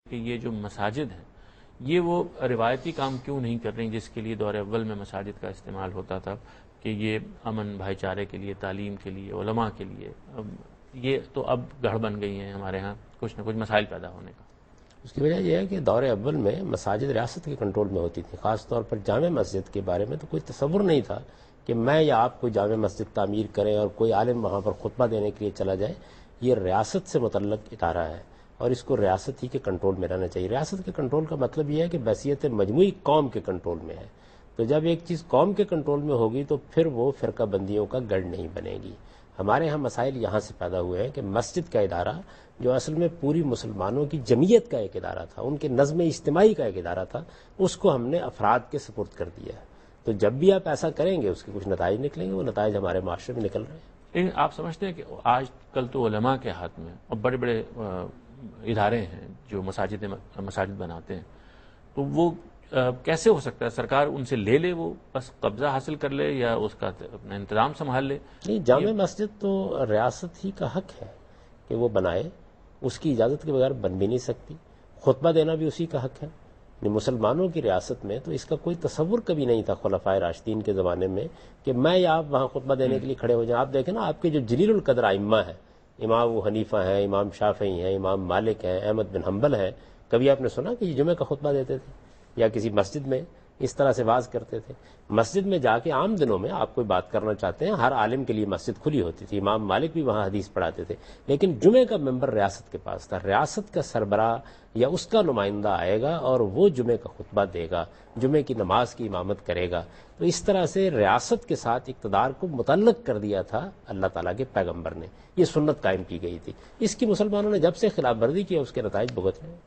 کہ یہ جو مساجد ہیں یہ وہ روایتی کام کیوں نہیں کر رہی جس کے لیے دور اول میں مساجد کا استعمال ہوتا تھا کہ یہ امن بھائی چارے کے لیے، تعلیم کے لیے، علماء کے لیے. یہ تو اب گڑھ بن گئی ہیں ہمارے ہاں کچھ نہ کچھ مسائل پیدا ہونے کا. اس کی وجہ یہ ہے کہ دور اول میں مساجد ریاست کے کنٹرول میں ہوتی تھی. خاص طور پر جامع مسجد کے بارے میں تو کوئی تصور نہیں تھا کہ میں یا آپ کوئی جامع مسجد تعمیر کریں اور کوئی عالم وہاں پر خطبہ دینے کے لیے چلا جائے. یہ ریاست سے متعلق ادارہ ہے اور اس کو ریاست ہی کے کنٹرول میں رہنا چاہیے. ریاست کے کنٹرول کا مطلب یہ ہے کہ بحیثیت مجموعی قوم کے کنٹرول میں ہے. تو جب ایک چیز قوم کے کنٹرول میں ہوگی تو پھر وہ فرقہ بندیوں کا گڑھ نہیں بنے گی. ہمارے ہاں مسائل یہاں سے پیدا ہوئے ہیں کہ مسجد کا ادارہ جو اصل میں پوری مسلمانوں کی جمعیت کا ایک ادارہ تھا، ان کے نظم اجتماعی کا ایک ادارہ تھا، اس کو ہم نے افراد کے سپرد کر دیا ہے. تو جب بھی آپ ایسا کریں گے اس کے کچھ نتائج نکلیں گے. وہ نتائج ہمارے معاشرے میں نکل رہے ہیں. لیکن آپ سمجھتے ہیں کہ آج کل تو علماء کے ہاتھ میں اور بڑے بڑے ادارے ہیں جو مساجد بناتے ہیں، تو وہ کیسے ہو سکتا ہے سرکار ان سے لے وہ بس قبضہ حاصل کر لے یا اس کا اپنا انتظام سنبھال لے؟ نہیں، جامع مسجد تو ریاست ہی کا حق ہے کہ وہ بنائے. اس کی اجازت کے بغیر بن بھی نہیں سکتی. خطبہ دینا بھی اسی کا حق ہے. مسلمانوں کی ریاست میں تو اس کا کوئی تصور کبھی نہیں تھا خلفائے راشدین کے زمانے میں کہ میں یا آپ وہاں خطبہ دینے کے لیے کھڑے ہو جائیں. آپ دیکھیں نا، آپ کے جو جلیل القدر ائمہ ہیں، امام ابو حنیفہ ہیں، امام شافعی ہیں، امام مالک ہیں، احمد بن حنبل ہیں، کبھی آپ نے سنا کہ یہ جمعہ کا خطبہ دیتے تھے یا کسی مسجد میں اس طرح سے واز کرتے تھے؟ مسجد میں جا کے عام دنوں میں آپ کوئی بات کرنا چاہتے ہیں، ہر عالم کے لیے مسجد کھلی ہوتی تھی. امام مالک بھی وہاں حدیث پڑھاتے تھے. لیکن جمعے کا ممبر ریاست کے پاس تھا. ریاست کا سربراہ یا اس کا نمائندہ آئے گا اور وہ جمعے کا خطبہ دے گا، جمعے کی نماز کی امامت کرے گا. تو اس طرح سے ریاست کے ساتھ اقتدار کو متعلق کر دیا تھا اللہ تعالیٰ کے پیغمبر نے. یہ سنت قائم کی گئی تھی. اس کی مسلمانوں نے جب سے خلاف ورزی کی اس کے نتائج بھگت رہے ہیں.